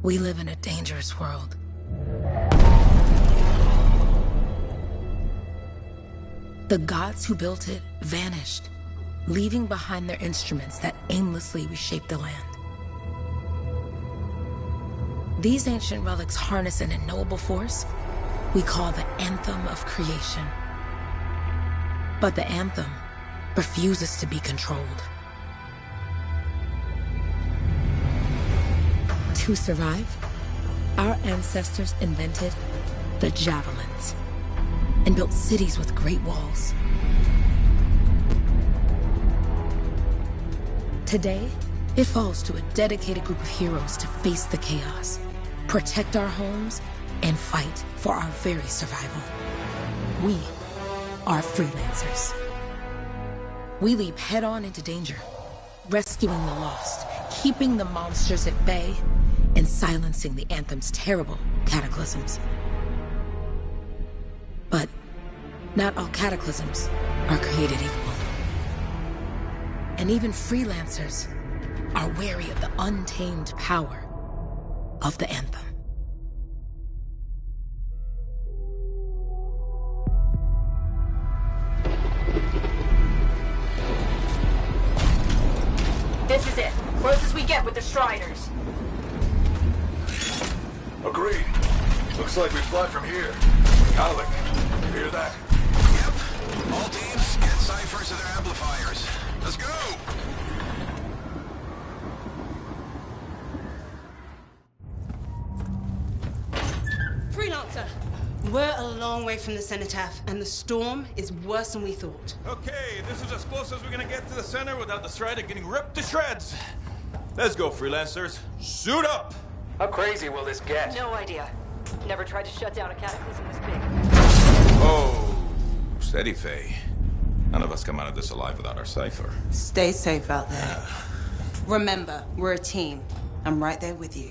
We live in a dangerous world. The gods who built it vanished, leaving behind their instruments that aimlessly reshaped the land. These ancient relics harness an unknowable force we call the Anthem of Creation. But the Anthem refuses to be controlled. To survive, our ancestors invented the javelins and built cities with great walls. Today, it falls to a dedicated group of heroes to face the chaos, protect our homes, and fight for our very survival. We are freelancers. We leap head-on into danger, rescuing the lost, keeping the monsters at bay, and silencing the Anthem's terrible cataclysms. But not all cataclysms are created equal. And even freelancers are wary of the untamed power of the Anthem. This is it. Closest we get with the Striders. Agreed. Looks like we fly from here. Alec, you hear that? Yep. All teams, get ciphers to their amplifiers. Let's go! Freelancer, we're a long way from the cenotaph, and the storm is worse than we thought. Okay, this is as close as we're gonna get to the center without the Strider getting ripped to shreds. Let's go, freelancers. Suit up! How crazy will this get? No idea. Never tried to shut down a cataclysm this big. Oh, steady, Faye. None of us come out of this alive without our cipher. Stay safe out there. Remember, we're a team. I'm right there with you.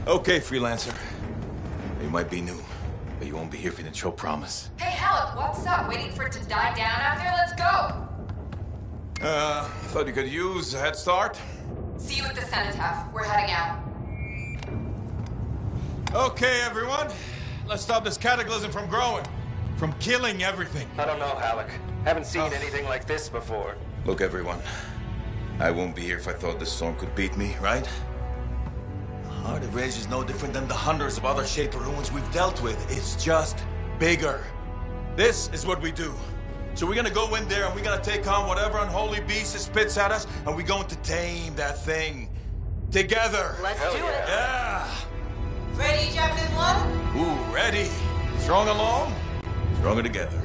Okay, freelancer. You might be new, but you won't be here if you didn't show promise. Hey, Helen, what's up? Waiting for it to die down out there? Let's go! Thought you could use a head start. See you at the cenotaph. We're heading out. Okay, everyone. Let's stop this cataclysm from growing. From killing everything. I don't know, Alec. Haven't seen anything like this before. Look, everyone. I won't be here if I thought this storm could beat me, right? Heart of Rage is no different than the hundreds of other shaped ruins we've dealt with. It's just bigger. This is what we do. So we're gonna go in there and we're gonna take on whatever unholy beast it spits at us, and we're going to tame that thing. Together. Let's do it. Yeah. Ready, Javelin 1? Ooh, ready. Strong along, stronger together.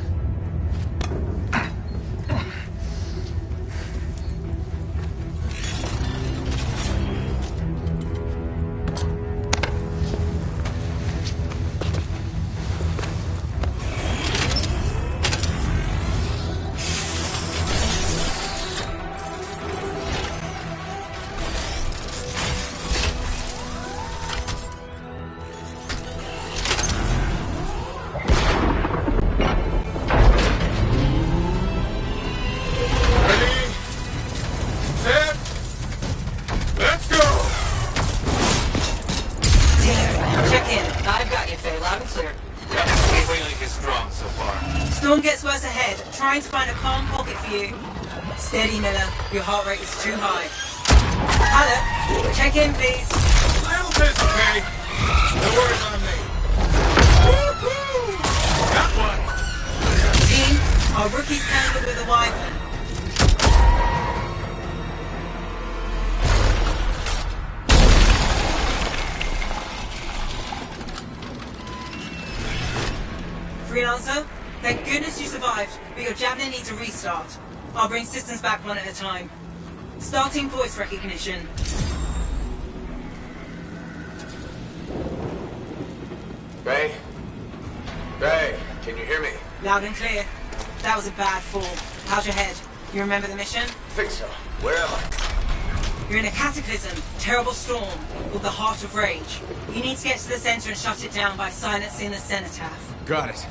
Trying to find a calm pocket for you. Steady, Miller. Your heart rate is too high. Alec, check in, please. Little bit, okay? No worries on me. Woo-hoo! Got one. Team, our rookie's tangled with a wyvern. Freelancer? Thank goodness you survived, but your Javelin needs a restart. I'll bring systems back one at a time. Starting voice recognition. Ray? Ray, can you hear me? Loud and clear. That was a bad fall. How's your head? You remember the mission? Think so. Where am I? You're in a cataclysm, terrible storm, called the Heart of Rage. You need to get to the center and shut it down by silencing the cenotaph. Got it.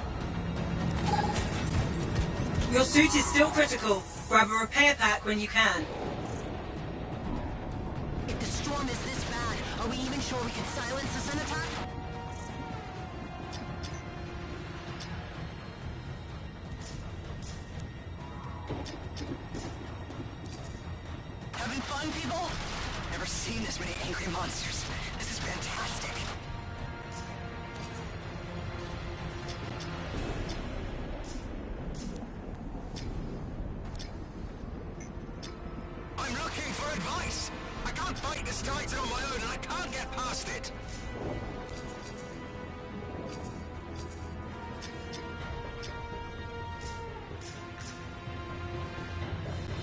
Your suit is still critical. Grab a repair pack when you can. If the storm is this bad, are we even sure we can silence the Sun attack? Having fun, people? Never seen this many angry monsters. This is fantastic. I'm looking for advice. I can't fight this titan on my own, and I can't get past it.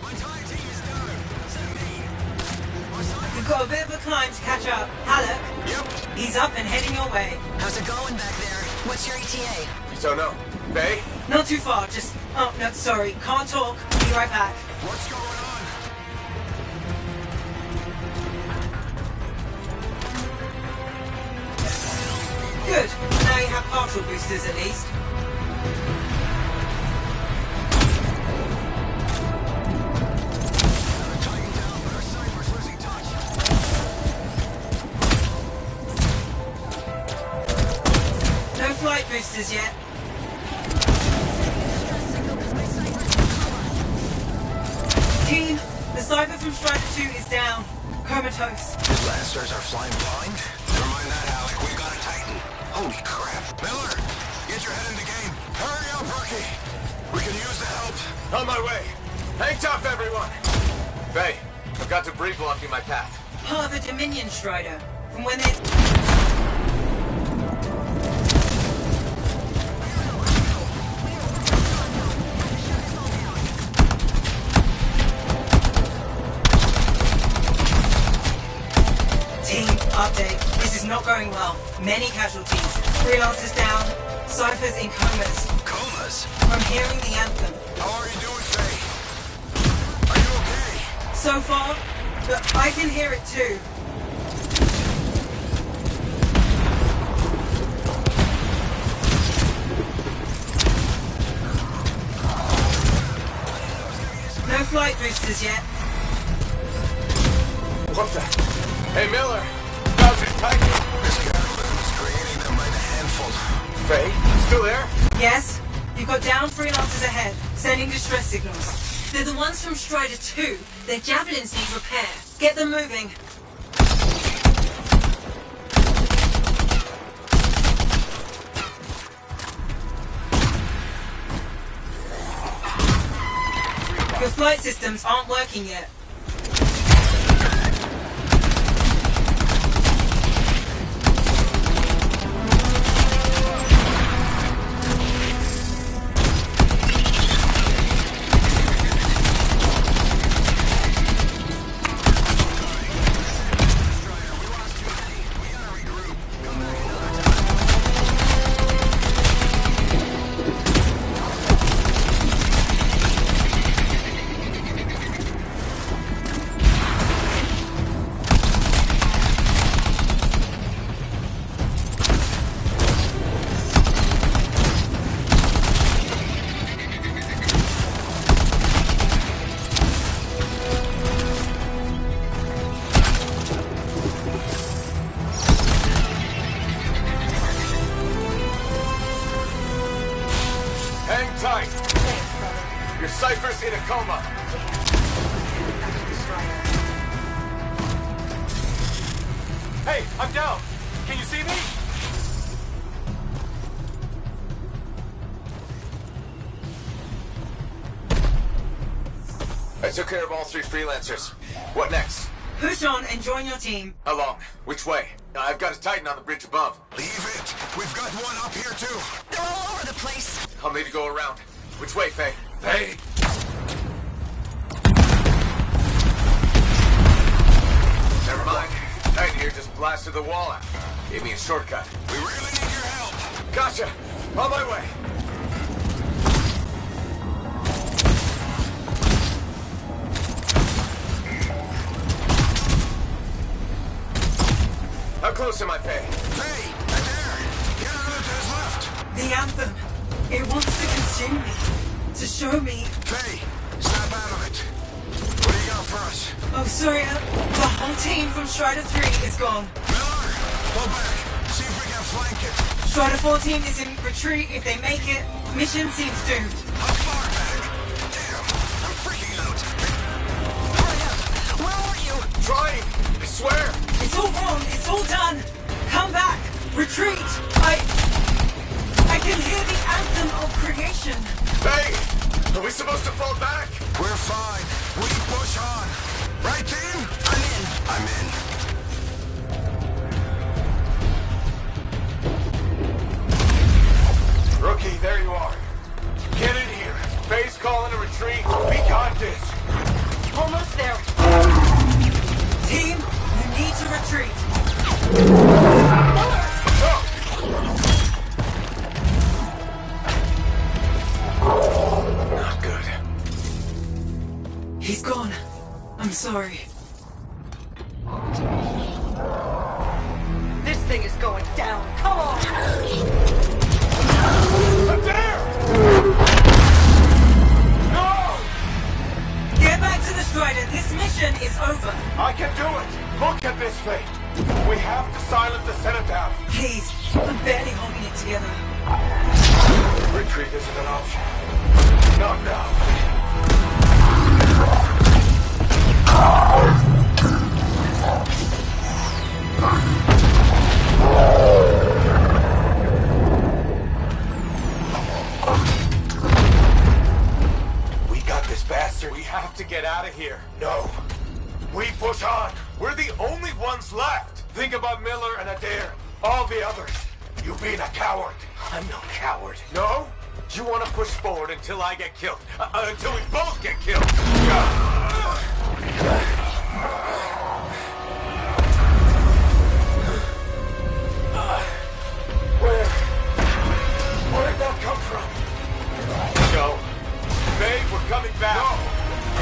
My entire team is down. So mean. You've got a bit of a climb to catch up. Halleck? Yep. He's up and heading your way. How's it going back there? What's your ETA? So no. Faye? Not too far, just... Oh, no, sorry. Can't talk. Be right back. What's going on? Good. Now you have partial boosters at least. Another titan down, but our cyber's losing touch. No flight boosters yet. Team, the Cypher from Strider 2 is down. Comatose. His lancers are flying blind? Never mind that, Alec. We've got a titan. Holy crap. Miller, get your head in the game. Hurry up, rookie. We can use the help. On my way. Hang tough, everyone. Faye, I've got debris blocking my path. Part of a Dominion Strider. From when they... Team, update. This is not going well. Many casualties. Freelancers down. Cyphers in comas. Comas? From hearing the anthem. How are you doing, Faye? Are you okay? So far, but I can hear it too. No flight boosters yet. What the? Hey, Miller. Bowser's titan. This capitalism is creating them by the handful. Faye, still there? Yes, you've got down freelancers ahead, sending distress signals. They're the ones from Strider 2. Their javelins need repair. Get them moving. Your flight systems aren't working yet. Hang tight. Your Cypher's in a coma. Hey, I'm down. Can you see me? I took care of all 3 freelancers. What next? Push on and join your team. How long? Which way? I've got a Titan on the bridge above. Leave it. We've got one up here, too. They're all over the place. I'll need to go around. Which way, Faye? Faye! Never mind. Titan here just blasted the wall out. Gave me a shortcut. We really need your help. Gotcha! On my way! How close am I, Faye? Faye, right there. Get another to his left. The anthem. It wants to consume me. To show me. Faye, Snap out of it. What do you got for us? Oh, sorry, the whole team from Strider 3 is gone. Miller, pull back. See if we can flank it. Strider 14 is in retreat. If they make it, mission seems doomed. How far back? Damn, I'm freaking out. Hurry up. Where are you? Trying! I swear! It's all wrong. It's all done. Come back. Retreat. I can hear the anthem of creation. Hey! Are we supposed to fall back? We're fine. We push on. Right, team? I'm in. Rookie, there you are. Get in here. Faye's calling a retreat. We got this. Almost there. Team, you need to retreat. Not good. He's gone. I'm sorry. This thing is going down. Come on! There! No! Get back to the Strider. This mission is over. I can do it! Look at this thing! We have to silence the Cenotaph! Please, I'm barely holding it together. Retreat isn't an option. Not now. We got this bastard. We have to get out of here. No. We push on. We're the only ones left. Think about Miller and Adair. All the others. You being a coward. I'm no coward. No? You want to push forward until I get killed. Until we both get killed. Where'd that come from? No. Babe, we're coming back. No.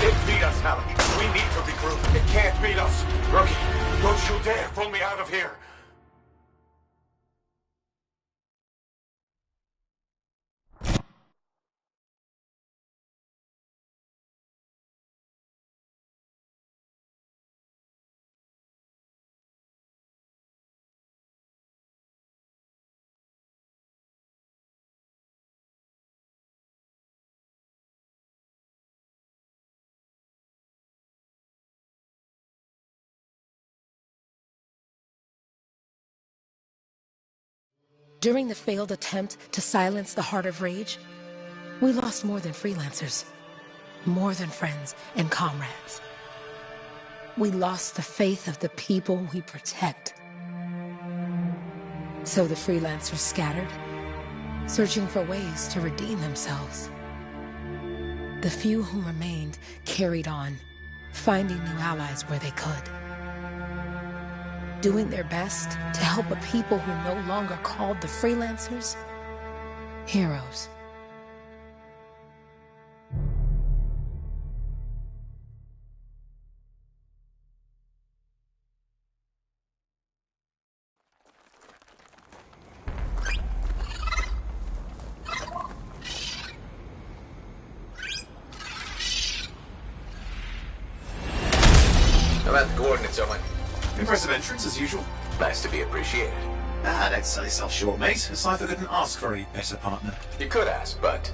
It beat us, Halleck. We need to regroup. It can't beat us. Rookie, don't you dare pull me out of here. During the failed attempt to silence the Heart of Rage, we lost more than freelancers, more than friends and comrades. We lost the faith of the people we protect. So the freelancers scattered, searching for ways to redeem themselves. The few who remained carried on, finding new allies where they could. Doing their best to help a people who no longer called the freelancers heroes. How about the coordinates, Owen? Impressive entrance, as usual. Nice to be appreciated. Don't sell yourself short, mate. Cypher couldn't ask for a better partner. You could ask, but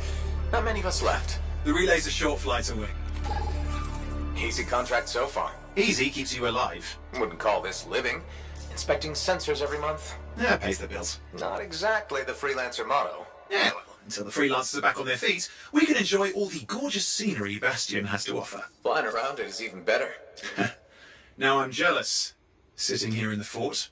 not many of us left. The relay's a short flight away. Easy contract so far. Easy keeps you alive. Wouldn't call this living. Inspecting sensors every month? Yeah, pays the bills. Not exactly the freelancer motto. Yeah, well, until the freelancers are back on their feet, we can enjoy all the gorgeous scenery Bastion has to offer. Flying around it is even better. Now I'm jealous, sitting here in the fort.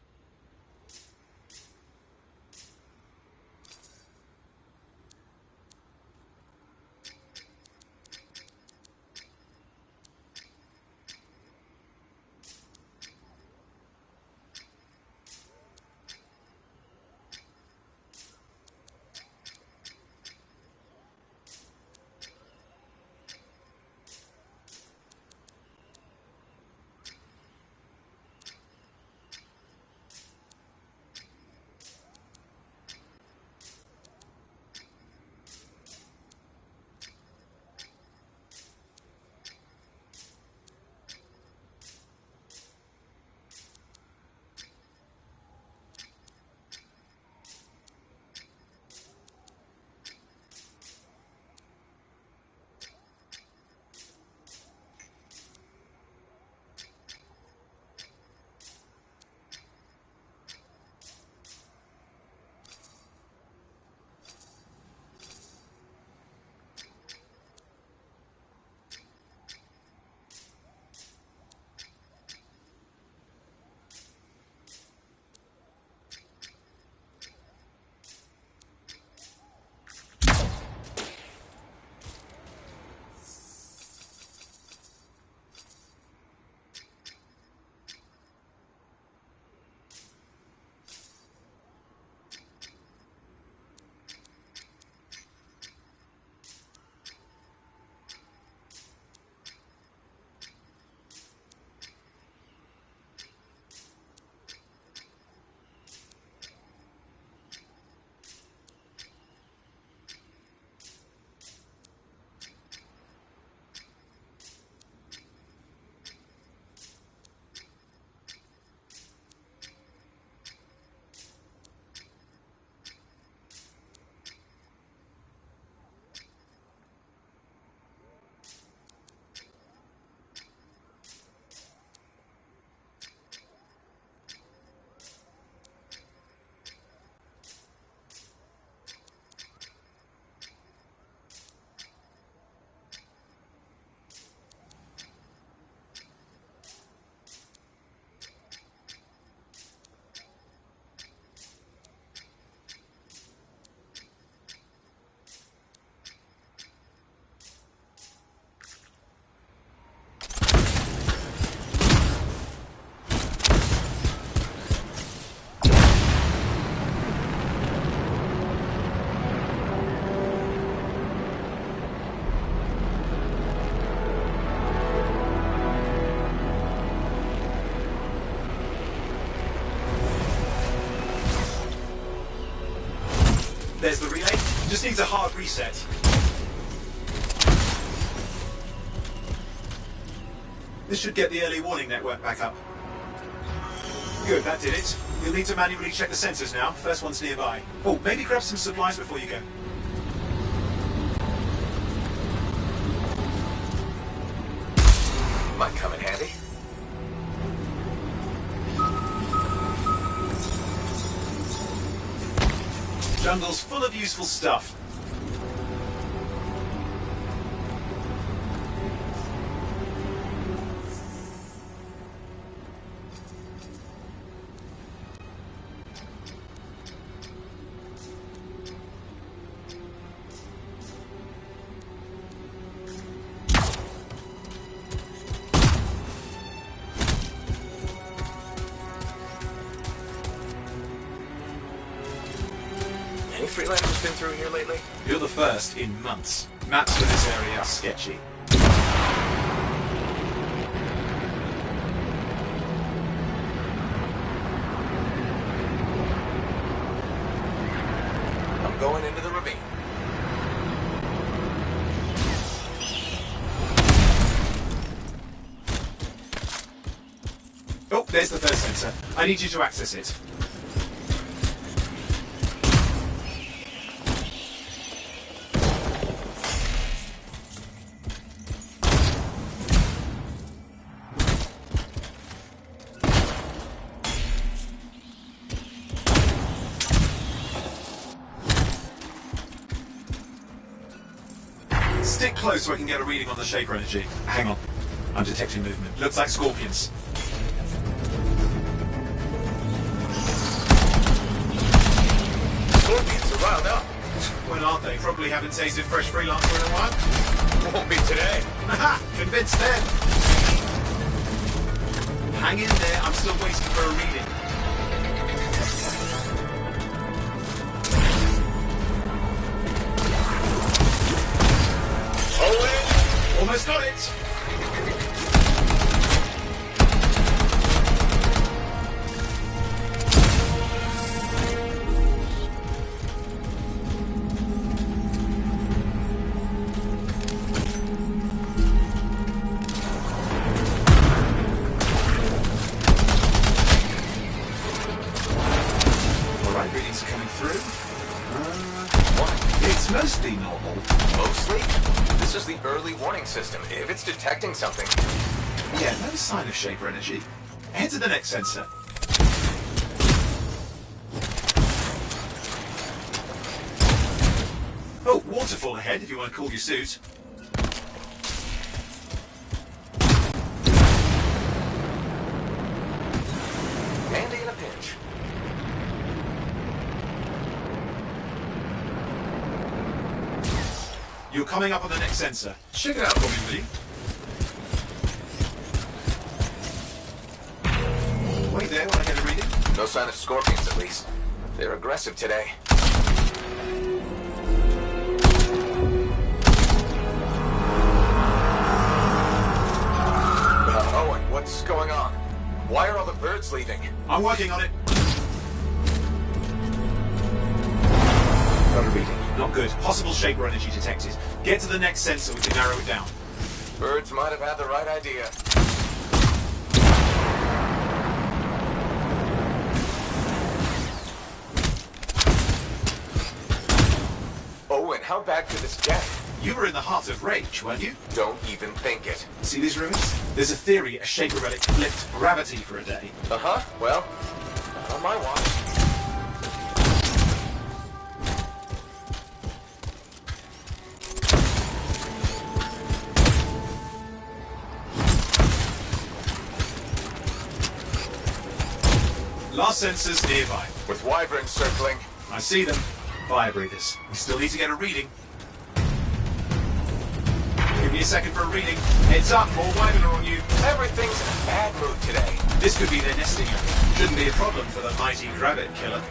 There's the relay. Just needs a hard reset. This should get the early warning network back up. Good, that did it. You'll need to manually check the sensors now. First one's nearby. Oh, maybe grab some supplies before you go. Might come in handy. Jungle's full of useful stuff. Any freelancers been through here lately? You're the first in months. Maps for this area are sketchy. I'm going into the ravine. Oh, there's the first sensor. I need you to access it. Stick close so I can get a reading on the Shaper energy. Hang on. I'm detecting movement. Looks like scorpions. Scorpions are riled up. When aren't they? Probably haven't tasted fresh freelancer in a while. Won't be today. Aha! Convinced then. Hang in there. I'm still waiting for a reading. Owen! Almost got it. Alright, readings are coming through. What? It's mostly normal. Mostly? This is the early warning system. If it's detecting something... Yeah, no sign of Shaper energy. Head to the next sensor. Oh, waterfall ahead if you want to cool your suit. Handy in a pinch. You're coming up on the next sensor. Check it out for me, will you? Wait there while I get a reading. No sign of scorpions, at least. They're aggressive today. Owen, what's going on? Why are all the birds leaving? I'm working on it. Got a reading. Not good. Possible Shaper energy detected. Get to the next sensor, we can narrow it down. Birds might have had the right idea. Owen, how bad could this get? You were in the heart of rage, weren't you? Don't even think it. See these ruins? There's a theory a Shaper relic flipped gravity for a day. Uh-huh. Well, not on my watch. Last sensor's nearby. With wyverns circling. I see them. Fire breathers. We still need to get a reading. Give me a second for a reading. Heads up, more wyvern are on you. Everything's in a bad mood today. This could be their nesting area. Shouldn't be a problem for the mighty Grabbit killer.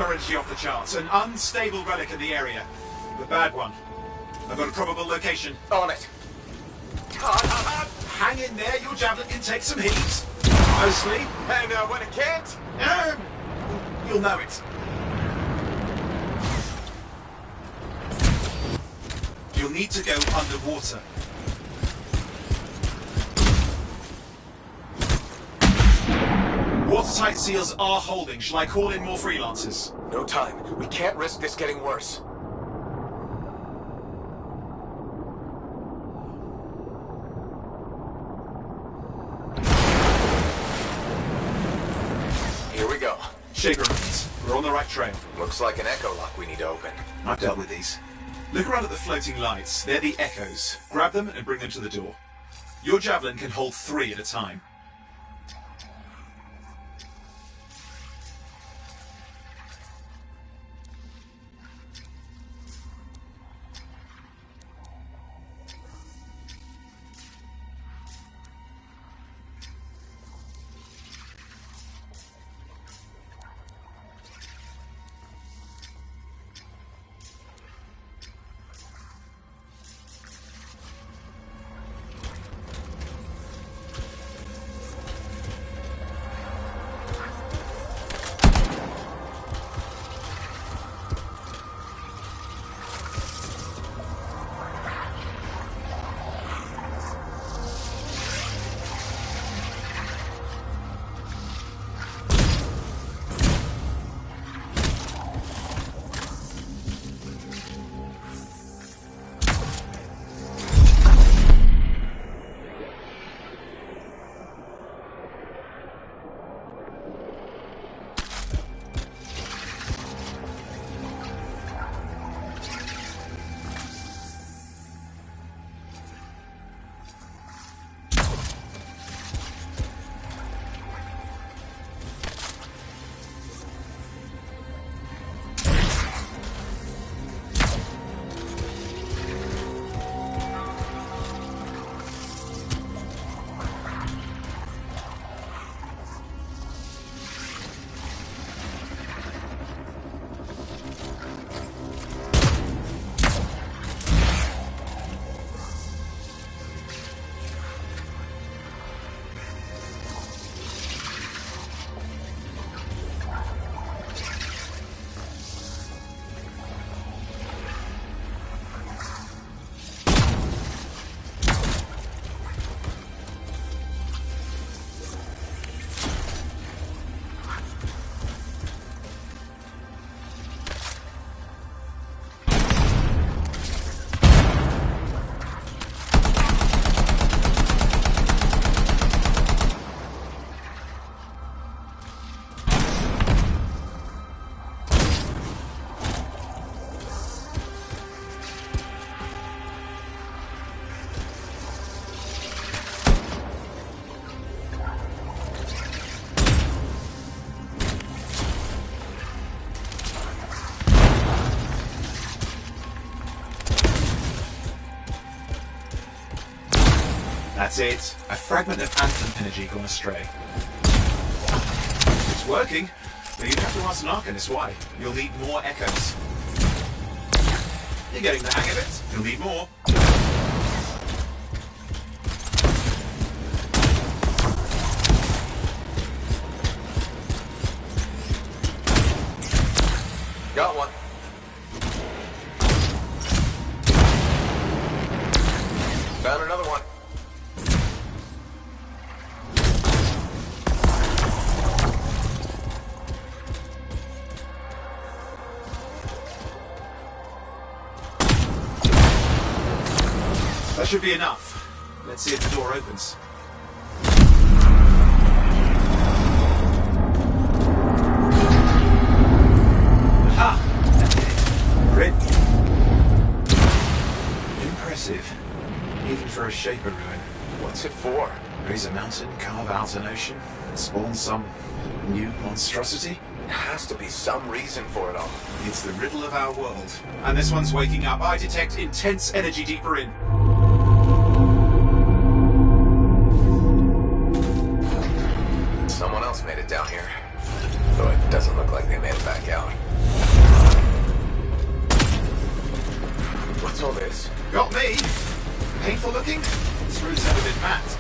Shaper energy off the charts. An unstable relic in the area. The bad one. I've got a probable location. On it. Hang in there, your javelin can take some heat. Mostly. And when it can't? You'll know it. You'll need to go underwater. Watertight seals are holding. Shall I call in more freelancers? No time. We can't risk this getting worse. Here we go. Shaper rooms. We're on the right trail. Looks like an echo lock we need to open. I've dealt with these. Look around at the floating lights. They're the echoes. Grab them and bring them to the door. Your javelin can hold 3 at a time. That's it. A fragment of Anthem energy gone astray. It's working, but you'd have to ask an Arcanist why. You'll need more echoes. You're getting the hang of it. You'll need more. Got one. Found another one. That should be enough. Let's see if the door opens. Aha! That did it. Grid. Impressive. Even for a Shaper ruin. What's it for? Raise a mountain, carve out an ocean, spawn some new monstrosity? There has to be some reason for it all. It's the riddle of our world. And this one's waking up. I detect intense energy deeper in. Someone else made it down here. Though it doesn't look like they made it back out. What's all this? Got me. Painful looking? This route's never been mapped.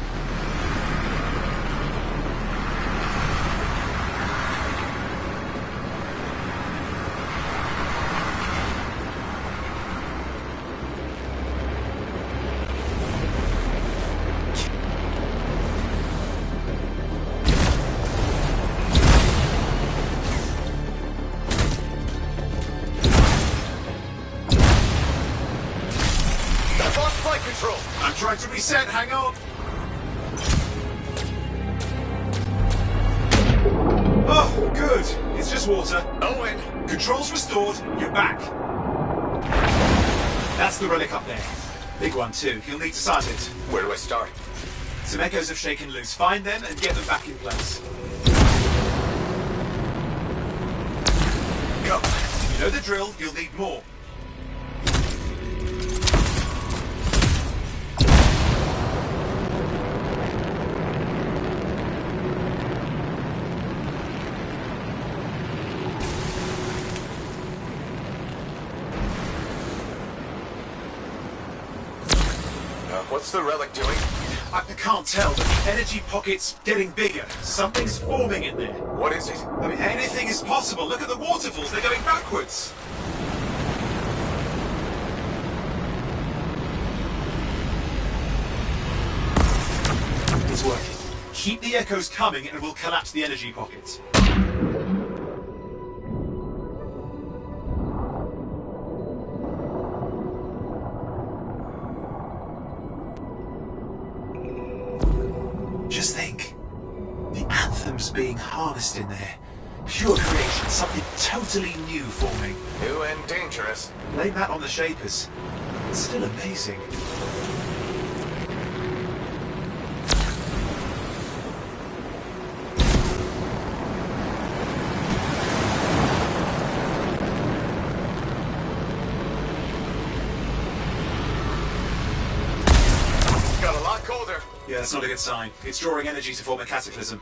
I'm trying to reset, hang on! Oh, good. It's just water. Owen! Controls restored, you're back. That's the relic up there. Big one too, you'll need to size it. Where do I start? Some echoes have shaken loose. Find them and get them back in place. Go! You know the drill, you'll need more. What's the relic doing? I can't tell, but the energy pocket's getting bigger. Something's forming in there. What is it? I mean, anything is possible. Look at the waterfalls, they're going backwards. It's working. Keep the echoes coming and we'll collapse the energy pockets. Just think, the anthem's being harnessed in there. Pure creation, something totally new forming. New and dangerous. Blame that on the Shapers. It's still amazing. Got a lot colder. Yeah, that's not a good sign. It's drawing energy to form a cataclysm.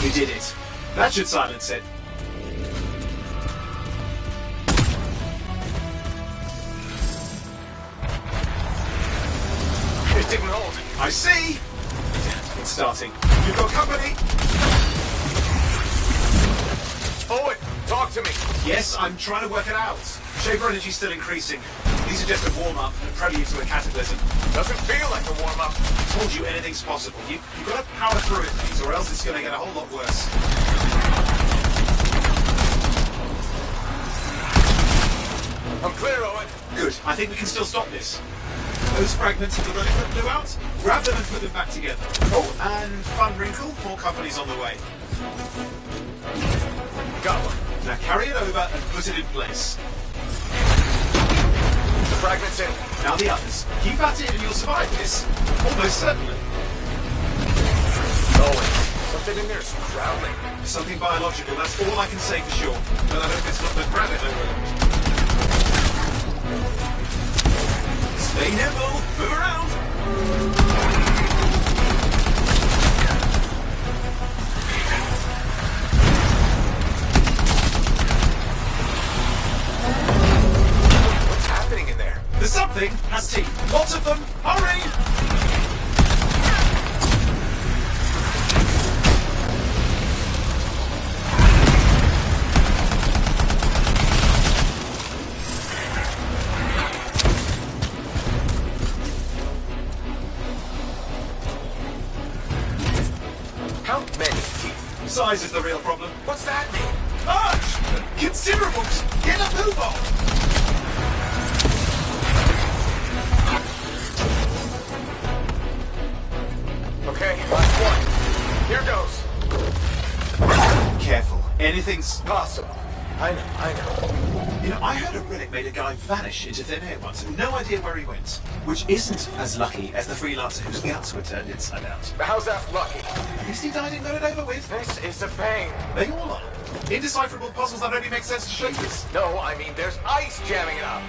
You did it. That should silence it. It didn't hold. I see! It's starting. You've got company! Owen, talk to me. Yes, I'm trying to work it out. Shaper energy's still increasing. These are just a warm-up, a prelude to a cataclysm. Doesn't feel like a warm-up. I told you anything's possible. You've got to power through it, please, or else it's going to get a whole lot worse. I'm clear, Owen. Good. I think we can still stop this. Those fragments of the relic that blew out, grab them and put them back together. Oh, and fun wrinkle, more company's on the way. Got one. Now carry it over and put it in place. The fragment's in. Now the others. Keep at it and you'll survive this. Almost certainly. Owen, something in there's growling. Something biological, that's all I can say for sure. But I hope it's not the gravity overload. Stay nimble, move around. What's happening in there? The something has teeth. Lots of them. Hurry! How many teeth? Size is the real problem. What's that mean? Large! Considerables! Get a move on! Okay, last one. Here goes. Careful. Anything's... Possible. I know. You know, I heard a relic made a guy vanish into thin air once. No idea where he went. Which isn't as lucky as the freelancer whose guts were turned inside out. How's that lucky? At least he died and got it over with. This is a pain. They all are. Indecipherable puzzles that only make sense to strangers. No, I mean there's ice jamming it up.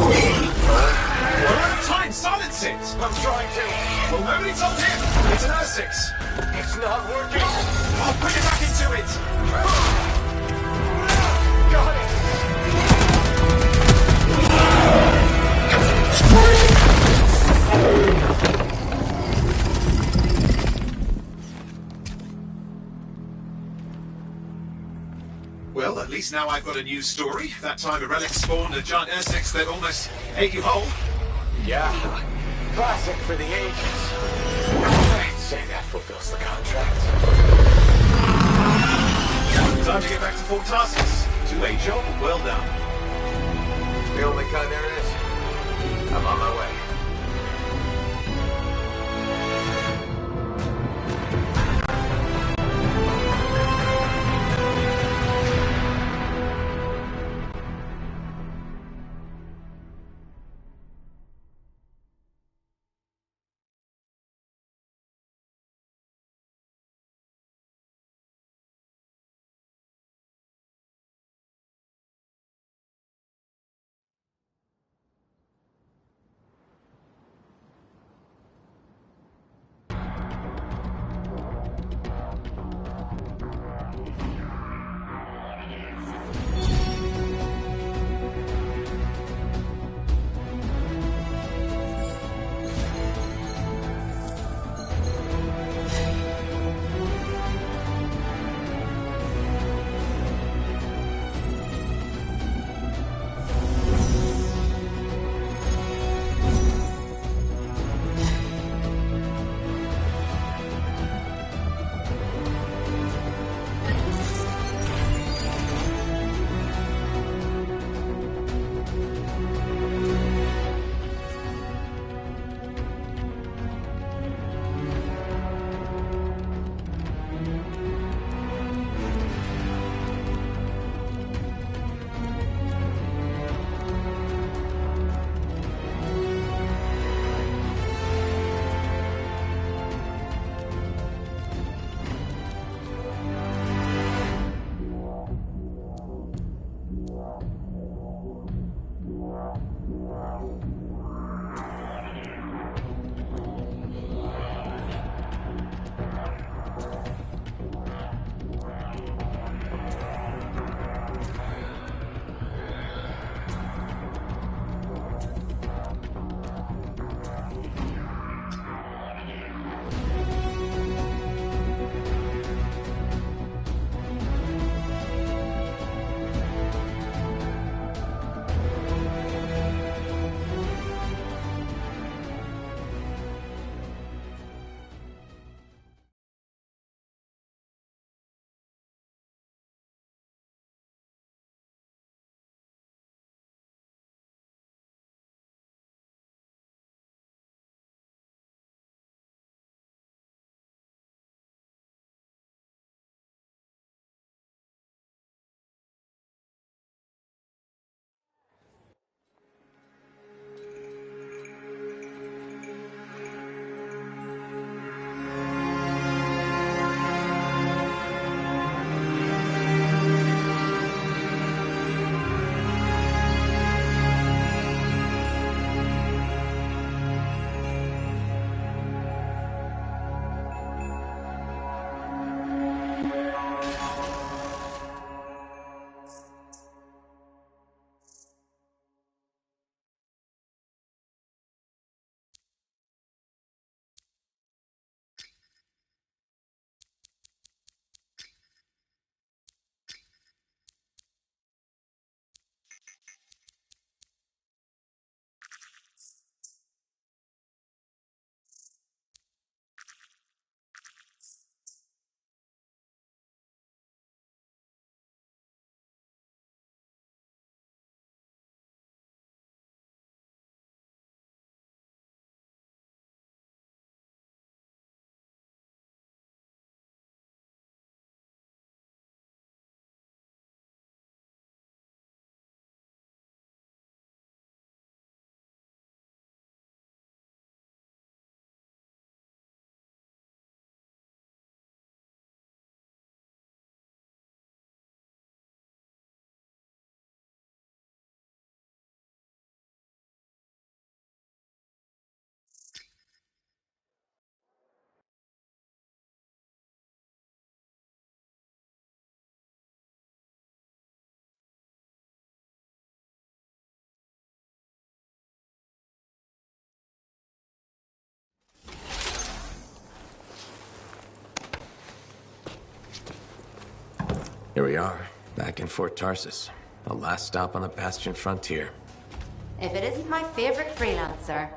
We're out of time. Silence it. I'm trying to. Well, nobody told him. It's an R6. It's not working. I'll put it back into it. Got it. Well, at least now I've got a new story. That time a relic spawned a giant Ursex that almost ate you whole. Yeah. Classic for the ages. I'd say that fulfills the contract. Time to get back to Fort Tarsus. To a job well done. The only kind there is. I'm on my way. Here we are, back in Fort Tarsus. The last stop on the Bastion frontier. If it isn't my favorite freelancer.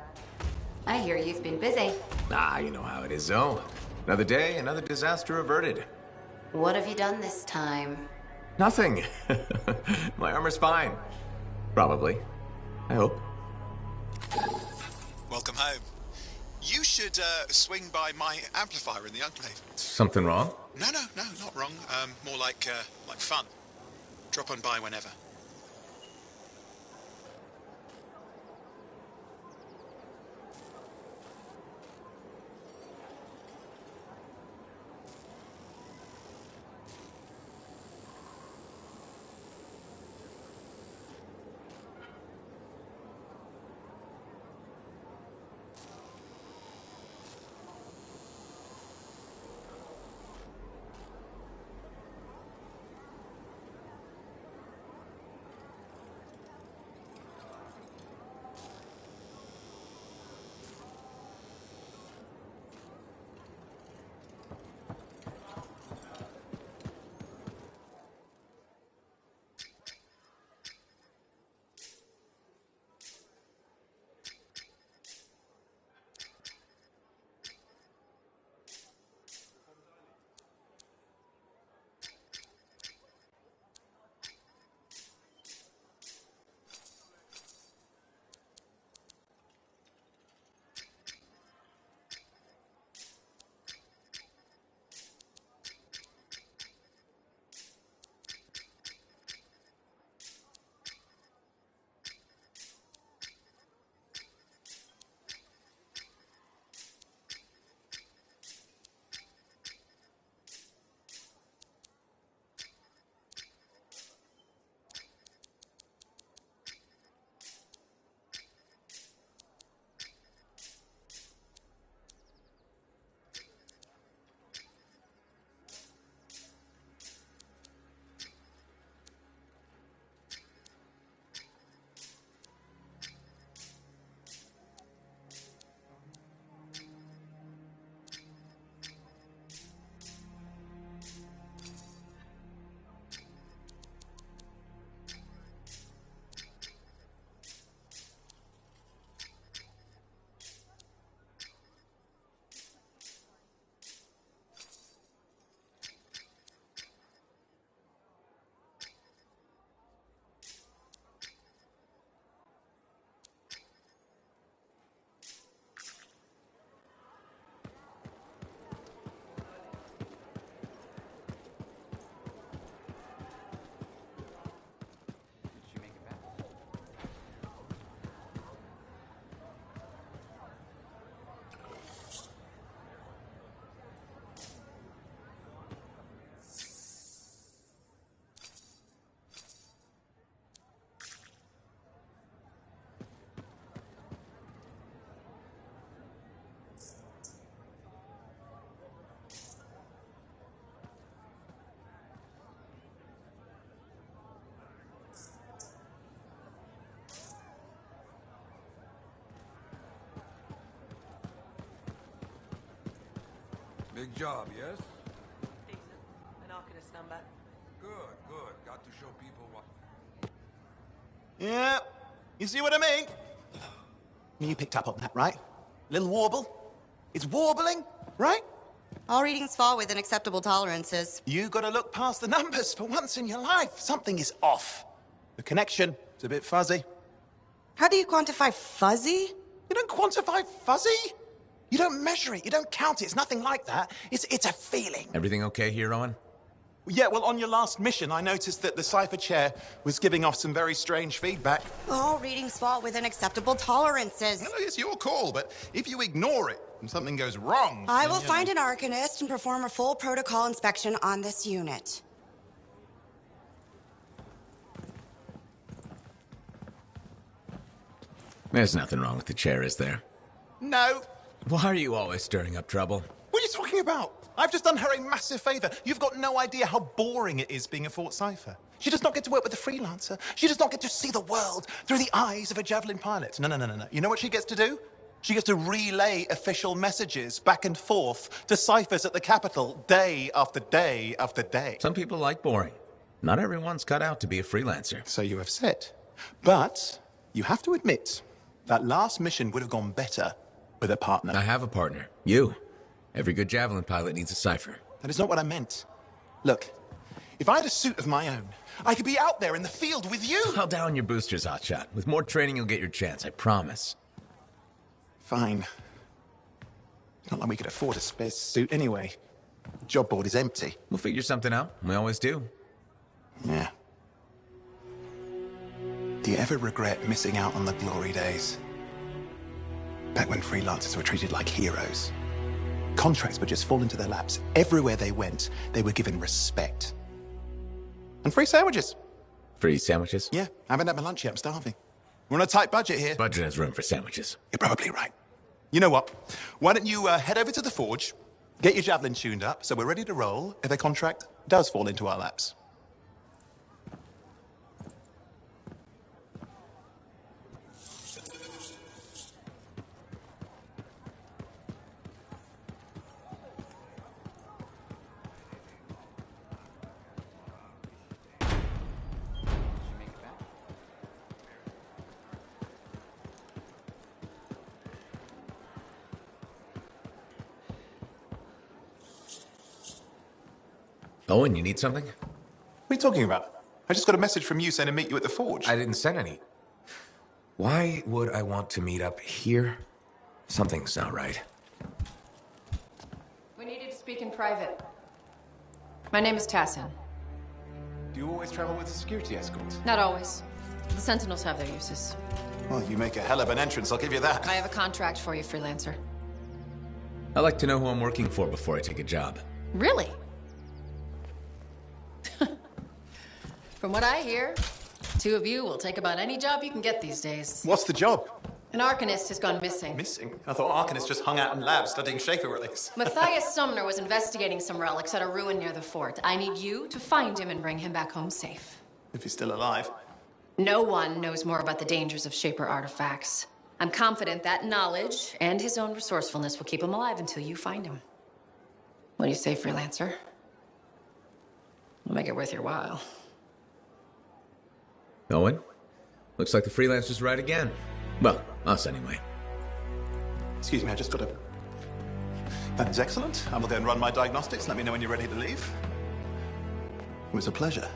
I hear you've been busy. Ah, you know how it is, Zoe. Another day, another disaster averted. What have you done this time? Nothing. My armor's fine. Probably. I hope. Welcome home. You should swing by my amplifier in the Enclave. Something wrong? No, not wrong. More like fun. Drop on by whenever. Big job, yes? Decent. An Arcanist number. Good. Got to show people what... Yeah, you see what I mean? You picked up on that, right? Little warble. It's warbling, right? All readings fall within acceptable tolerances. You gotta look past the numbers for once in your life. Something is off. The connection is a bit fuzzy. How do you quantify fuzzy? You don't quantify fuzzy? You don't measure it, you don't count it, it's nothing like that. It's a feeling. Everything okay here, Owen? Yeah, well, on your last mission, I noticed that the cipher chair was giving off some very strange feedback. All readings fall within acceptable tolerances. Well, it's your call, but if you ignore it and something goes wrong... I will find an Arcanist and perform a full protocol inspection on this unit. There's nothing wrong with the chair, is there? No. Why are you always stirring up trouble? What are you talking about? I've just done her a massive favor. You've got no idea how boring it is being a Fort Cipher. She does not get to work with a freelancer. She does not get to see the world through the eyes of a Javelin pilot. No. You know what she gets to do? She gets to relay official messages back and forth to ciphers at the Capitol day after day after day. Some people like boring. Not everyone's cut out to be a freelancer. So you have said. But you have to admit, that last mission would have gone better with a partner. I have a partner. You. Every good Javelin pilot needs a cipher. That is not what I meant. Look, if I had a suit of my own, I could be out there in the field with you. Dial down your boosters, Hotshot. With more training, you'll get your chance, I promise. Fine. Not like we could afford a spare suit anyway. The job board is empty. We'll figure something out. We always do. Yeah. Do you ever regret missing out on the glory days? Back when freelancers were treated like heroes. Contracts would just fall into their laps. Everywhere they went, they were given respect. And free sandwiches. Free sandwiches? Yeah, I haven't had my lunch yet. I'm starving. We're on a tight budget here. Budget has room for sandwiches. You're probably right. You know what? Why don't you head over to the forge, get your Javelin tuned up, so we're ready to roll if a contract does fall into our laps. Owen, you need something? What are you talking about? I just got a message from you saying to meet you at the forge. I didn't send any. Why would I want to meet up here? Something's not right. We needed to speak in private. My name is Tassin. Do you always travel with a security escort? Not always. The Sentinels have their uses. Well, you make a hell of an entrance, I'll give you that. I have a contract for you, freelancer. I like to know who I'm working for before I take a job. Really? From what I hear, two of you will take about any job you can get these days. What's the job? An Arcanist has gone missing. Missing? I thought Arcanists just hung out in labs studying Schaefer relics. Matthias Sumner was investigating some relics at a ruin near the fort. I need you to find him and bring him back home safe. If he's still alive. No one knows more about the dangers of Shaper artifacts. I'm confident that knowledge and his own resourcefulness will keep him alive until you find him. What do you say, freelancer? I'll make it worth your while. Owen? Looks like the freelancer's right again. Well, us anyway. Excuse me, I just got a... That is excellent. I will go and run my diagnostics. Let me know when you're ready to leave. It was a pleasure.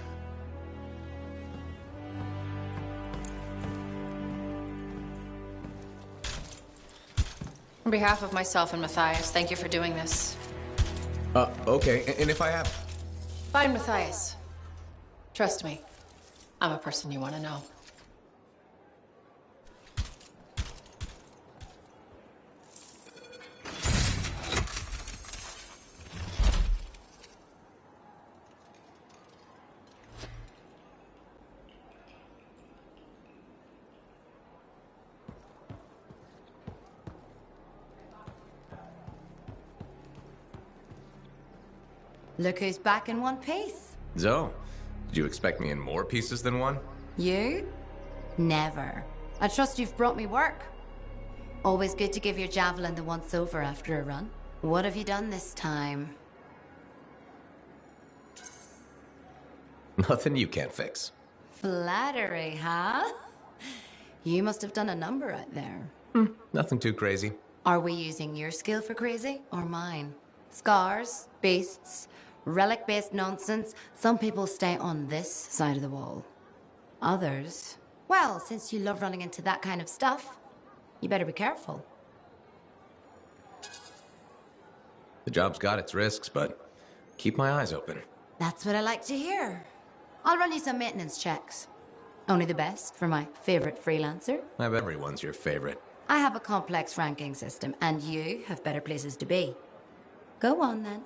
On behalf of myself and Matthias, thank you for doing this. Okay. And if I have... Find Matthias. Trust me, I'm a person you want to know. Look who's back in one piece. Zoe, did you expect me in more pieces than one? You? Never. I trust you've brought me work. Always good to give your javelin the once-over after a run. What have you done this time? Nothing you can't fix. Flattery, huh? You must have done a number out there. Nothing too crazy. Are we using your skill for crazy or mine? Scars, beasts, relic-based nonsense. Some people stay on this side of the wall. Others, well, since you love running into that kind of stuff, you better be careful. The job's got its risks, but keep my eyes open. That's what I like to hear. I'll run you some maintenance checks. Only the best for my favorite freelancer. I bet everyone's your favorite. I have a complex ranking system, and you have better places to be. Go on, then.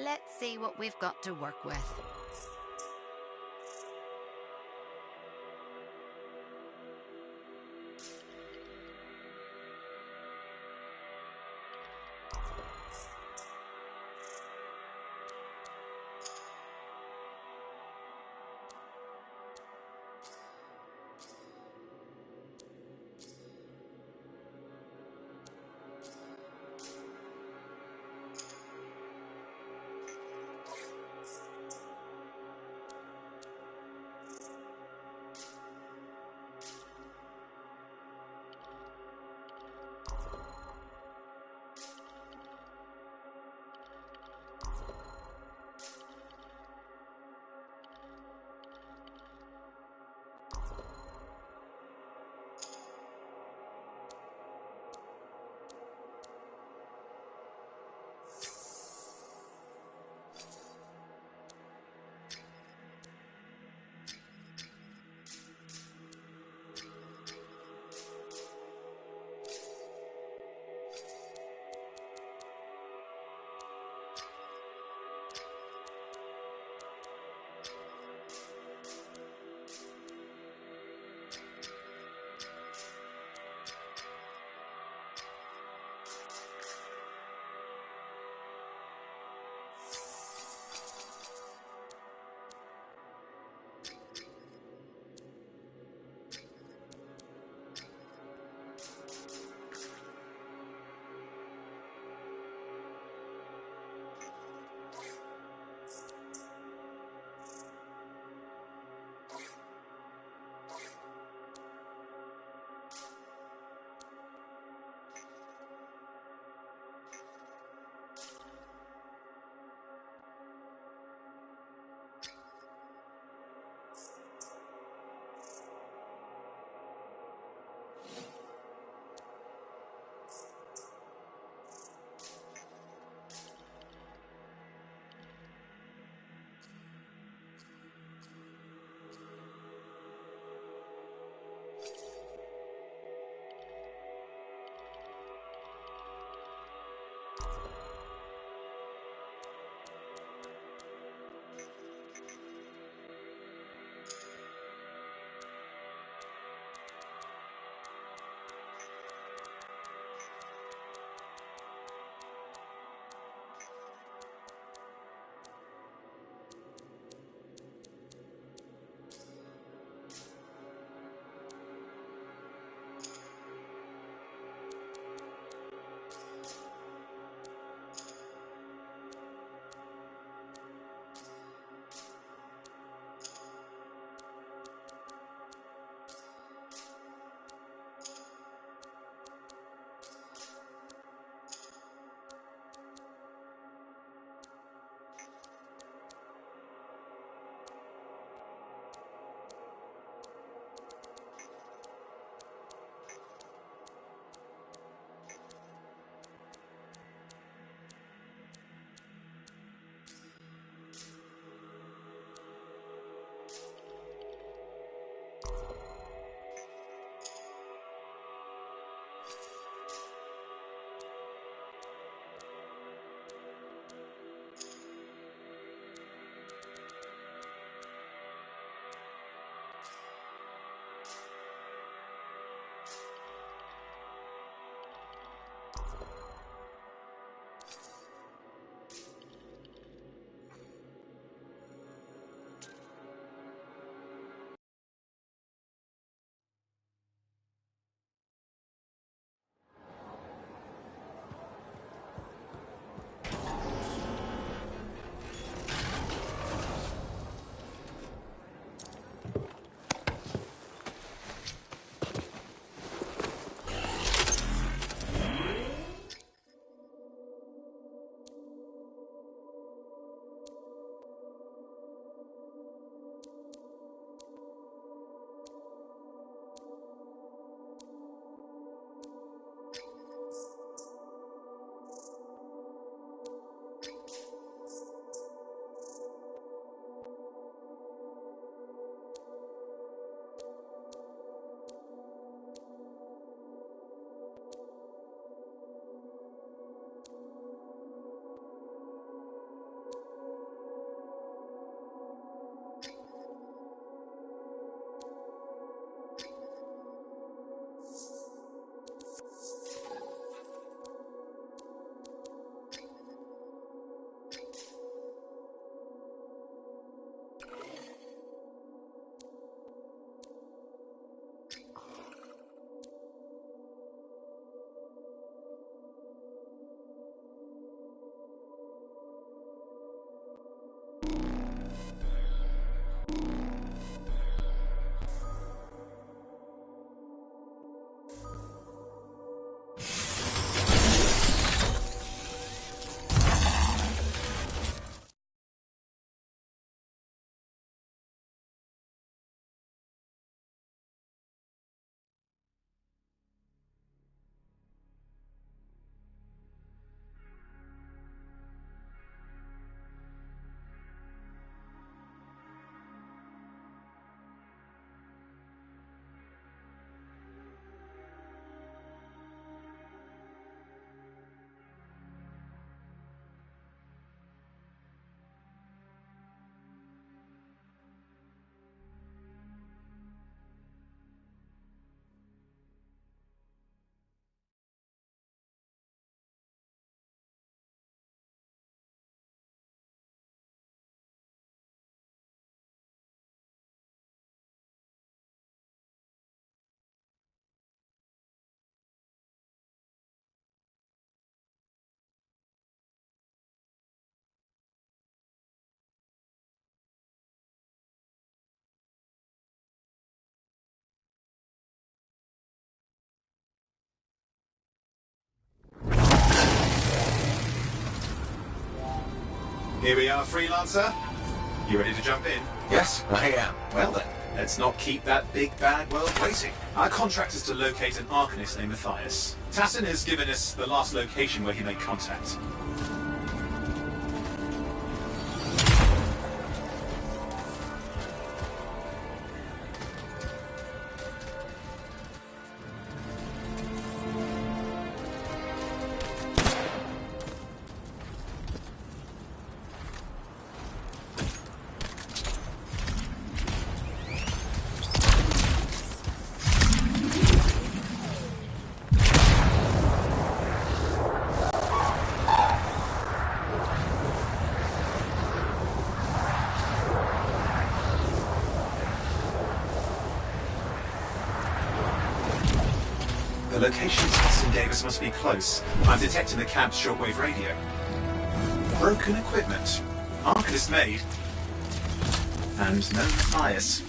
let's see what we've got to work with. Here we are, Freelancer. You ready to jump in? Yes, I am. Well then, let's not keep that big bad world waiting. Our contract is to locate an Arcanist named Matthias. Tassin has given us the last location where he made contact. The location Tassin gave us must be close. I'm detecting the cab's shortwave radio. Broken equipment. Arcanist made. And no Matthias.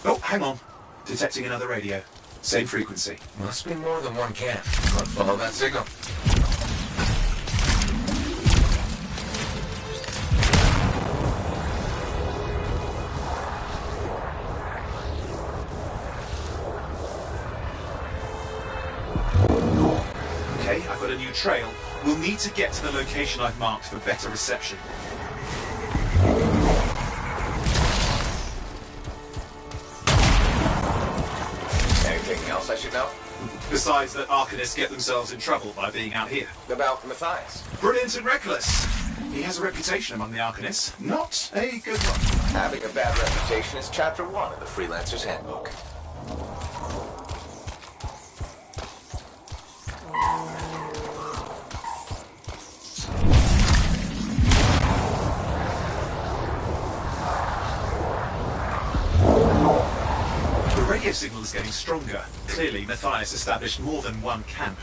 Oh, hang on. Detecting another radio. Same frequency. Must be more than one camp. I'll follow that signal. Okay, I've got a new trail. We'll need to get to the location I've marked for better reception. Anything else I should know? Besides that Arcanists get themselves in trouble by being out here. About Matthias? Brilliant and reckless. He has a reputation among the Arcanists. Not a good one. Having a bad reputation is chapter 1 of the Freelancer's Handbook. The radio signal is getting stronger. Clearly, Matthias established more than one camp.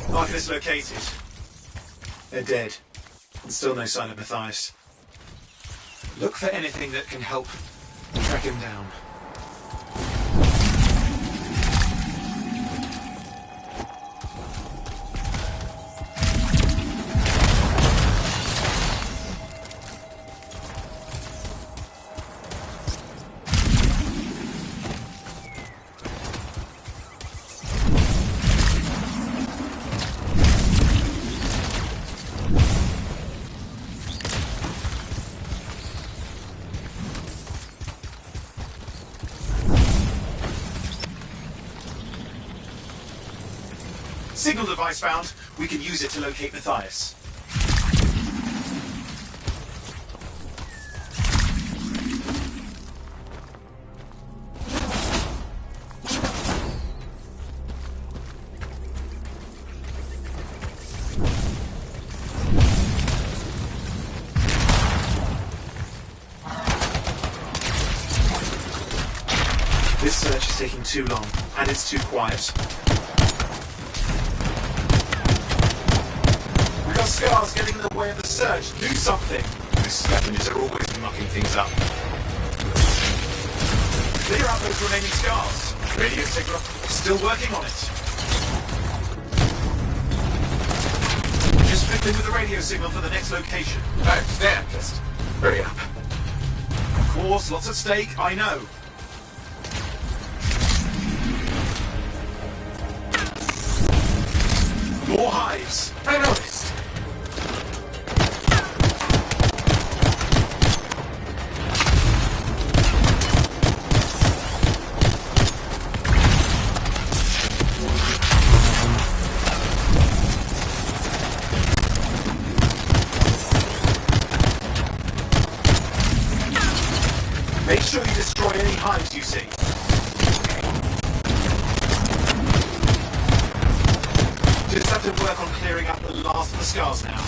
Arcanist located. They're dead. And still no sign of Matthias. Look for anything that can help track him down. Signal device found. We can use it to locate Matthias. This search is taking too long, and it's too quiet. We've got scars getting in the way of the search. Do something. Those scavengers are always mucking things up. Clear out those remaining scars. Radio signal. Still working on it. Just fiddling with the radio signal for the next location. I understand. Just hurry up. Of course, lots at stake, I know. More hives. I noticed. Make sure you destroy any hives you see. Just have to work on clearing up the last of the scars now.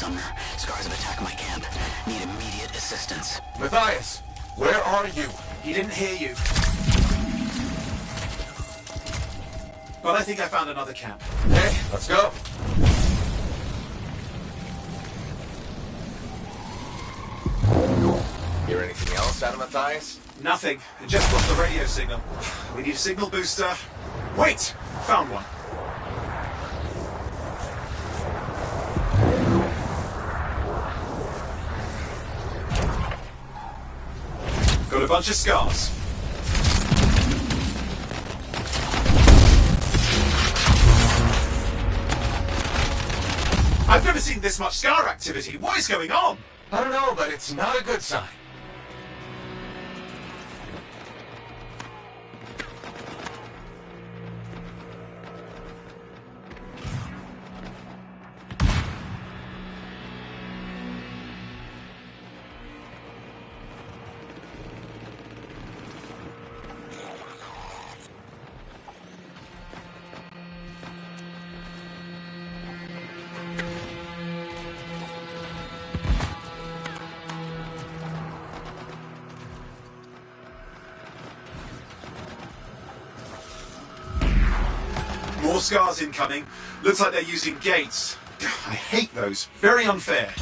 Sumner. Scars have attacked my camp. Need immediate assistance. Matthias, where are you? He didn't hear you. But I think I found another camp. Hey, let's go. Hear anything else out of Matthias? Nothing. It just lost the radio signal. We need a signal booster. Wait! Found one. Got a bunch of scars. I've never seen this much scar activity. What is going on? I don't know, but it's not a good sign. More scars incoming. Looks like they're using gates. I hate those. Very unfair.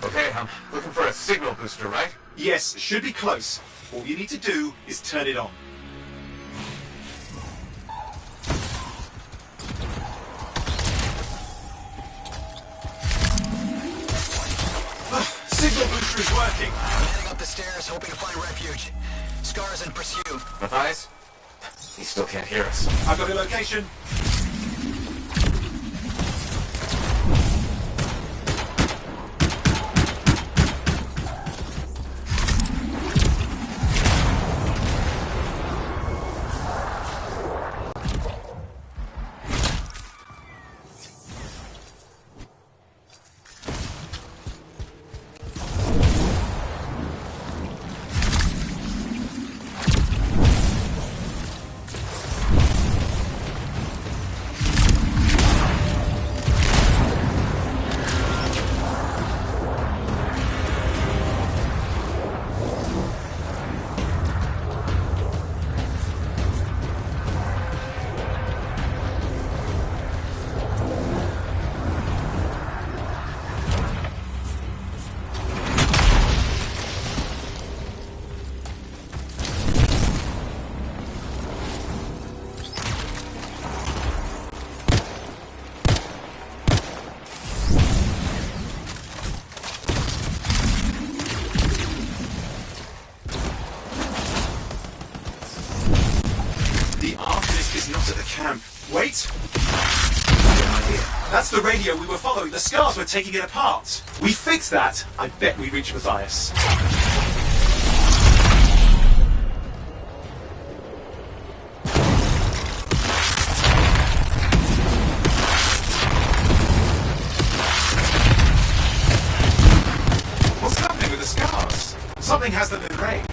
Okay, I'm looking for a signal booster, right? Yes, should be close. All you need to do is turn it on. Signal booster is working. I'm heading up the stairs, hoping to find refuge. Scars in pursuit. Matthias? He still can't hear us. I've got a location. Not at the camp. Wait! That's the radio we were following. The scars were taking it apart. We fixed that. I bet we reach Matthias. What's happening with the scars? Something has them enraged.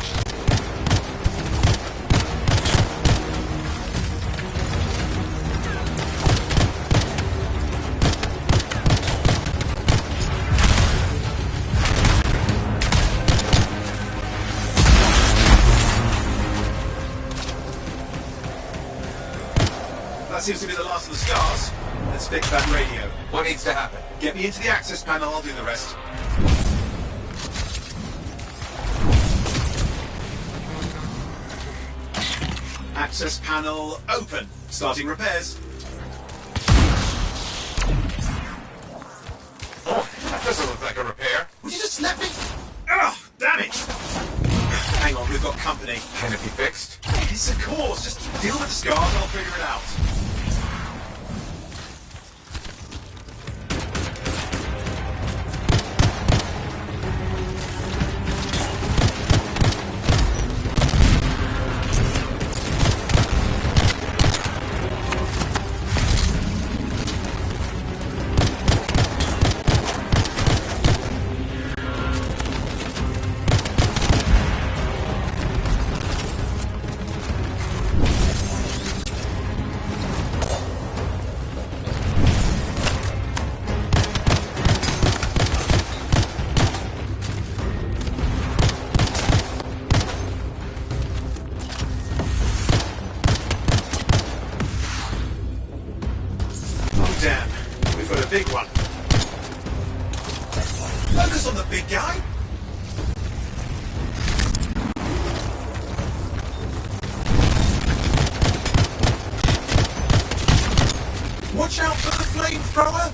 That seems to be the last of the scars. Let's fix that radio. What needs to happen? Get me into the access panel, I'll do the rest. Access panel open. Starting repairs. like a repair? Would you just let me? Ugh, damn it! Hang on, we've got company. Can it be fixed? Yes, of course. Just deal with the scars and I'll figure it out. Damn, we've got a big one. Focus on the big guy. Watch out for the flamethrower.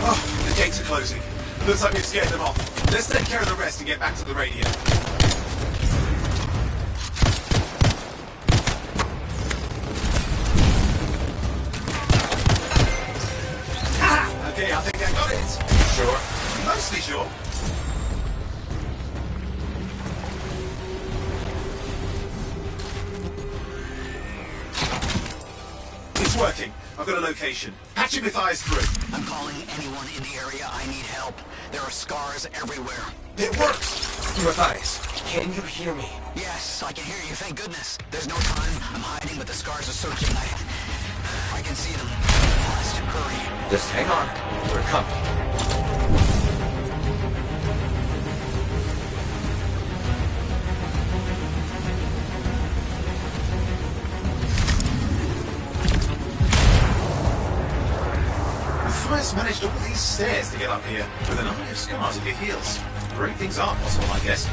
Oh, the gates are closing. Looks like we've scared them off. Let's take care of the rest and get back to the radio. Okay, I think I got it. Sure? Mostly sure. It's working. I've got a location. Patching Matthias through. I'm calling anyone in the area. I need help. There are scars everywhere. It works! Matthias, can you hear me? Yes, I can hear you, thank goodness. There's no time. I'm hiding, but the scars are searching. I can see them. I must hurry. Just hang on. We're coming. Matthias managed all these stairs to get up here with an army of scars at your heels. Great things are possible, I guess.